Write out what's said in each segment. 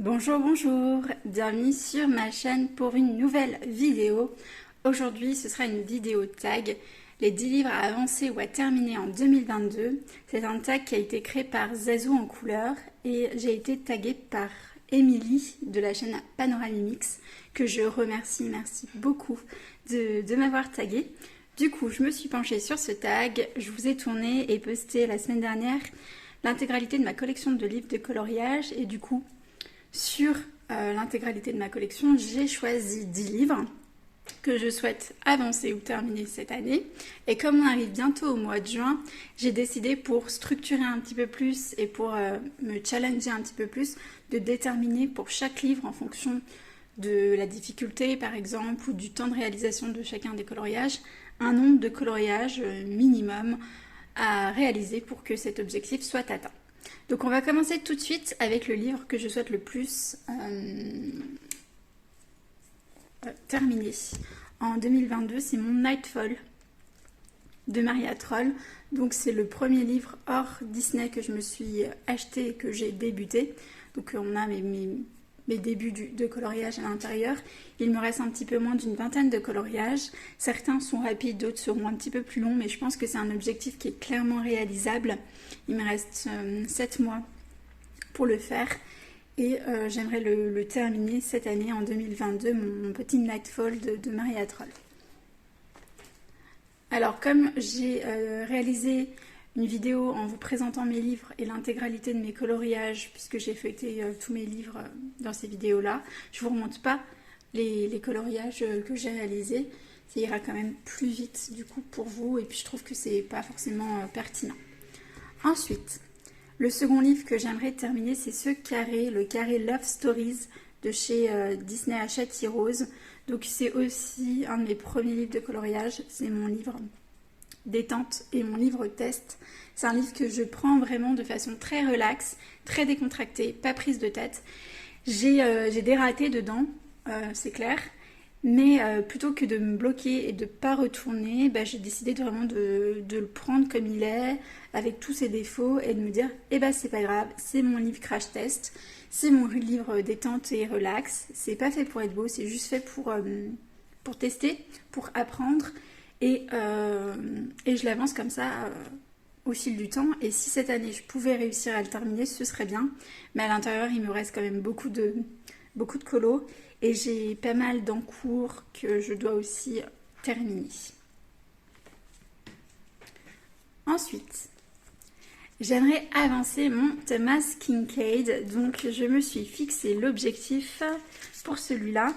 Bonjour, bonjour, bienvenue sur ma chaîne pour une nouvelle vidéo. Aujourd'hui, ce sera une vidéo tag, les 10 livres à avancer ou à terminer en 2022. C'est un tag qui a été créé par Zazou en couleur et j'ai été taguée par Émilie de la chaîne Panoramimix que je remercie, merci beaucoup de m'avoir taguée. Du coup, je me suis penchée sur ce tag, je vous ai tourné et posté la semaine dernière l'intégralité de ma collection de livres de coloriage et du coup, sur l'intégralité de ma collection, j'ai choisi 10 livres que je souhaite avancer ou terminer cette année. Et comme on arrive bientôt au mois de juin, j'ai décidé pour structurer un petit peu plus et pour me challenger un petit peu plus, de déterminer pour chaque livre en fonction de la difficulté par exemple ou du temps de réalisation de chacun des coloriages, un nombre de coloriages minimum à réaliser pour que cet objectif soit atteint. Donc on va commencer tout de suite avec le livre que je souhaite le plus terminer en 2022, c'est mon Nightfall de Maria Troll. Donc c'est le premier livre hors Disney que je me suis acheté et que j'ai débuté. Donc on a mes débuts de coloriage à l'intérieur. Il me reste un petit peu moins d'une vingtaine de coloriages. Certains sont rapides, d'autres seront un petit peu plus longs, mais je pense que c'est un objectif qui est clairement réalisable. Il me reste 7 mois pour le faire et j'aimerais le terminer cette année en 2022, mon petit Nightfall de Maria Troll. Alors comme j'ai réalisé une vidéo en vous présentant mes livres et l'intégralité de mes coloriages, puisque j'ai feuilleté tous mes livres dans ces vidéos-là. Je ne vous remonte pas les coloriages que j'ai réalisés. Ça ira quand même plus vite du coup pour vous et puis je trouve que c'est pas forcément pertinent. Ensuite, le second livre que j'aimerais terminer, c'est ce carré, le carré Love Stories de chez Disney Hachette Heroes. Donc c'est aussi un de mes premiers livres de coloriage, c'est mon livre détente et mon livre test. C'est un livre que je prends vraiment de façon très relaxe, très décontractée, pas prise de tête. J'ai des ratés dedans, c'est clair, mais plutôt que de me bloquer et de pas retourner, j'ai décidé vraiment de le prendre comme il est, avec tous ses défauts, et de me dire, c'est pas grave, c'est mon livre crash test, c'est mon livre détente et relax, c'est pas fait pour être beau, c'est juste fait pour tester, pour apprendre, et je l'avance comme ça au fil du temps. Et si cette année je pouvais réussir à le terminer, ce serait bien. Mais à l'intérieur, il me reste quand même beaucoup de colos. Et j'ai pas mal d'encours que je dois aussi terminer. Ensuite, j'aimerais avancer mon Thomas Kinkade. Donc je me suis fixé l'objectif pour celui-là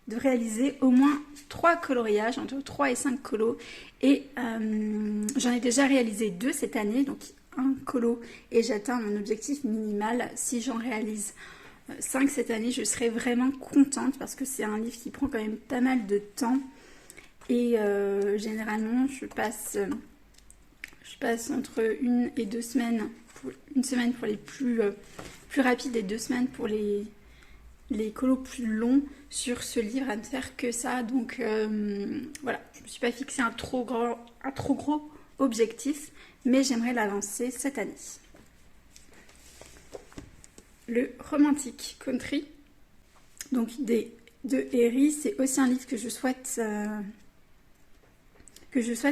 de réaliser au moins 3 coloriages, entre 3 et 5 colos. Et j'en ai déjà réalisé 2 cette année, donc un colo, et j'atteins mon objectif minimal. Si j'en réalise 5 cette année, je serai vraiment contente parce que c'est un livre qui prend quand même pas mal de temps. Et généralement, je passe entre 1 et 2 semaines, une semaine pour les plus rapides et 2 semaines pour les colos plus longs sur ce livre, à ne faire que ça. Donc voilà, je ne me suis pas fixé un trop gros objectif, mais j'aimerais l'avancer cette année. Le Romantic Country, donc de Harry, c'est aussi un livre que je souhaite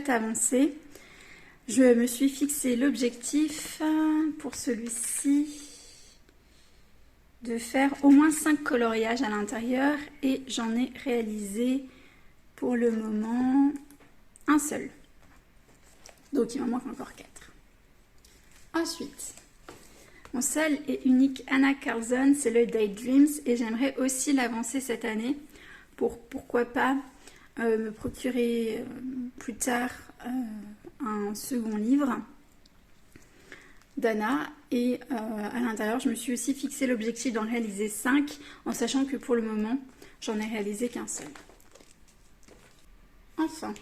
avancer. Je me suis fixé l'objectif pour celui-ci de faire au moins 5 coloriages à l'intérieur et j'en ai réalisé pour le moment un seul. Donc il m'en manque encore 4. Ensuite, mon seul et unique Anna Carlson, c'est le Daydreams et j'aimerais aussi l'avancer cette année pour pourquoi pas me procurer plus tard un second livre d'Anna et à l'intérieur je me suis aussi fixé l'objectif d'en réaliser 5 en sachant que pour le moment j'en ai réalisé qu'un seul. Enfin,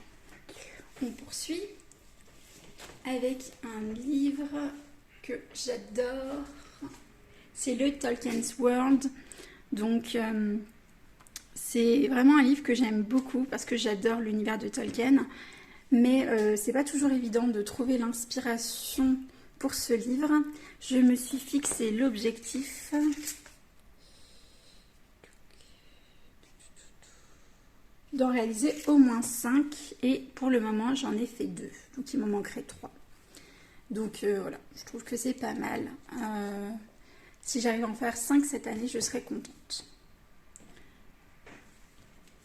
on poursuit avec un livre que j'adore, c'est le Tolkien's World. Donc c'est vraiment un livre que j'aime beaucoup parce que j'adore l'univers de Tolkien, mais c'est pas toujours évident de trouver l'inspiration pour ce livre. Je me suis fixé l'objectif d'en réaliser au moins 5 et pour le moment j'en ai fait 2, donc il m'en manquerait 3. Donc voilà, je trouve que c'est pas mal. Si j'arrive à en faire 5 cette année, je serai contente.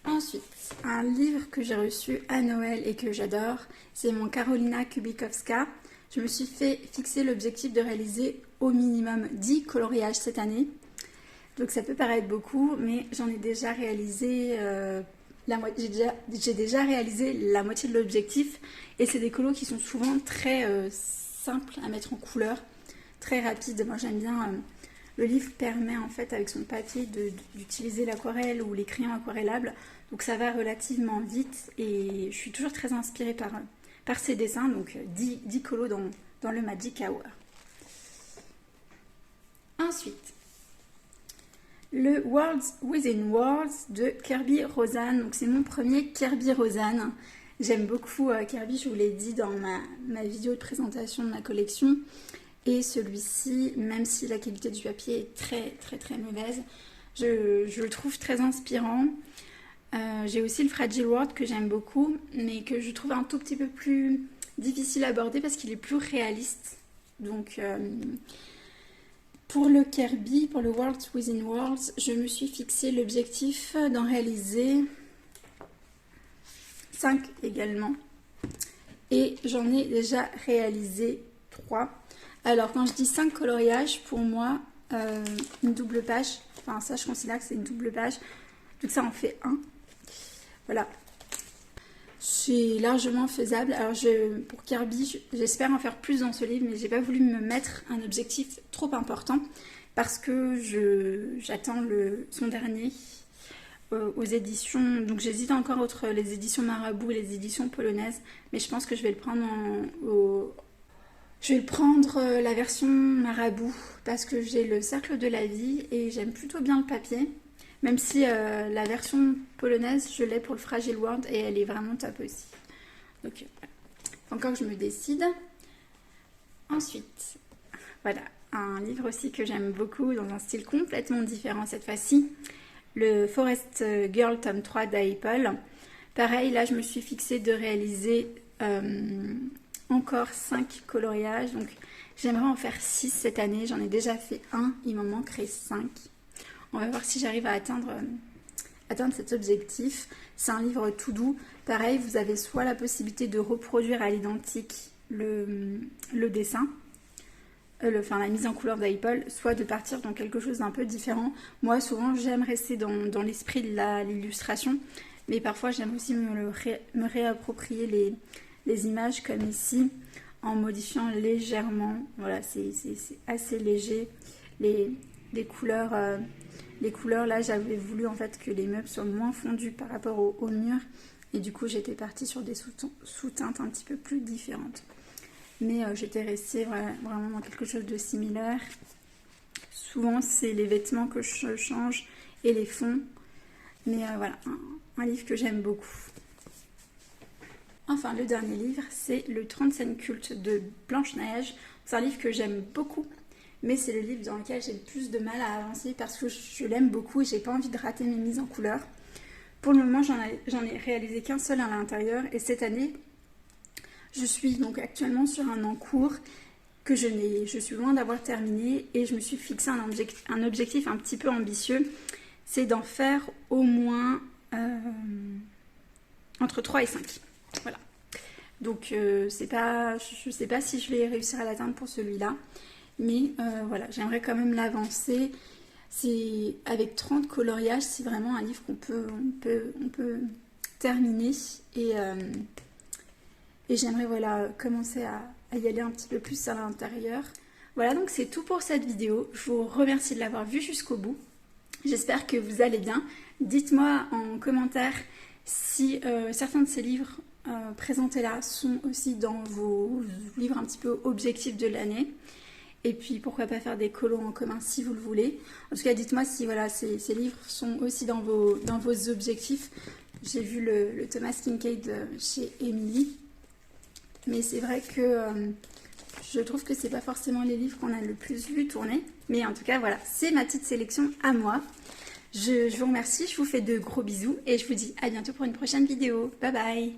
Ensuite, un livre que j'ai reçu à Noël et que j'adore, c'est mon Karolina Kubikowska. Je me suis fait fixer l'objectif de réaliser au minimum 10 coloriages cette année. Donc ça peut paraître beaucoup, mais j'en ai déjà réalisé j'ai déjà réalisé la moitié de l'objectif. Et c'est des colos qui sont souvent très simples à mettre en couleur, très rapides. Moi j'aime bien... le livre permet en fait avec son papier d'utiliser l'aquarelle ou les crayons aquarellables. Donc ça va relativement vite et je suis toujours très inspirée par ces dessins. Donc 10 colos dans le Magic Hour. Ensuite, le Worlds Within Worlds de Kirby Roseanne. Donc c'est mon premier Kirby Roseanne. J'aime beaucoup Kirby, je vous l'ai dit dans ma vidéo de présentation de ma collection. Et celui-ci, même si la qualité du papier est très mauvaise, je le trouve très inspirant. J'ai aussi le Fragile World que j'aime beaucoup, mais que je trouve un tout petit peu plus difficile à aborder parce qu'il est plus réaliste. Donc pour le Kirby, pour le Worlds Within Worlds, je me suis fixé l'objectif d'en réaliser 5 également. Et j'en ai déjà réalisé 3. Alors quand je dis 5 coloriages, pour moi, une double page, enfin ça je considère que c'est une double page, donc ça en fait 1. Voilà, c'est largement faisable. Alors pour Kirby, j'espère en faire plus dans ce livre, mais j'ai pas voulu me mettre un objectif trop important parce que j'attends son dernier aux éditions. Donc j'hésite encore entre les éditions Marabout et les éditions polonaises, mais je pense que je vais le prendre la version Marabout parce que j'ai le cercle de la vie et j'aime plutôt bien le papier. Même si la version polonaise, je l'ai pour le Fragile World et elle est vraiment top aussi. Donc voilà. Encore que je me décide. Ensuite, voilà, un livre aussi que j'aime beaucoup dans un style complètement différent cette fois-ci. Le Forest Girl tome 3 d'Apple. Pareil, là je me suis fixée de réaliser encore 5 coloriages. Donc j'aimerais en faire 6 cette année. J'en ai déjà fait 1, il m'en manquerait 5. On va voir si j'arrive à atteindre cet objectif. C'est un livre tout doux. Pareil, vous avez soit la possibilité de reproduire à l'identique le dessin, la mise en couleur d'Apple, soit de partir dans quelque chose d'un peu différent. Moi, souvent, j'aime rester dans l'esprit de l'illustration, mais parfois, j'aime aussi me réapproprier les images comme ici, en modifiant légèrement. Voilà, c'est assez léger. Les couleurs, là, j'avais voulu en fait que les meubles soient moins fondus par rapport au mur. Et du coup, j'étais partie sur des sous-teintes un petit peu plus différentes. Mais j'étais restée vraiment dans quelque chose de similaire. Souvent, c'est les vêtements que je change et les fonds. Mais voilà, un livre que j'aime beaucoup. Enfin, le dernier livre, c'est le 35 cultes de Blanche-Neige. C'est un livre que j'aime beaucoup. Mais c'est le livre dans lequel j'ai le plus de mal à avancer parce que je l'aime beaucoup et j'ai pas envie de rater mes mises en couleur. Pour le moment, j'en ai réalisé qu'un seul à l'intérieur et cette année, je suis donc actuellement sur un en cours que je suis loin d'avoir terminé et je me suis fixé un objectif un petit peu ambitieux, c'est d'en faire au moins entre 3 et 5. Voilà. Donc je sais pas si je vais réussir à l'atteindre pour celui-là. Mais voilà, j'aimerais quand même l'avancer. C'est avec 30 coloriages, c'est vraiment un livre qu'on peut terminer. Et j'aimerais voilà, commencer à y aller un petit peu plus à l'intérieur. Voilà, donc c'est tout pour cette vidéo. Je vous remercie de l'avoir vue jusqu'au bout. J'espère que vous allez bien. Dites-moi en commentaire si certains de ces livres présentés là sont aussi dans vos livres un petit peu objectifs de l'année. Et puis pourquoi pas faire des colos en commun si vous le voulez. En tout cas, dites-moi si voilà, ces livres sont aussi dans vos objectifs. J'ai vu le Thomas Kinkade chez Emily. Mais c'est vrai que je trouve que c'est pas forcément les livres qu'on a le plus vu tourner. Mais en tout cas, voilà, c'est ma petite sélection à moi. Je vous remercie, je vous fais de gros bisous et je vous dis à bientôt pour une prochaine vidéo. Bye bye.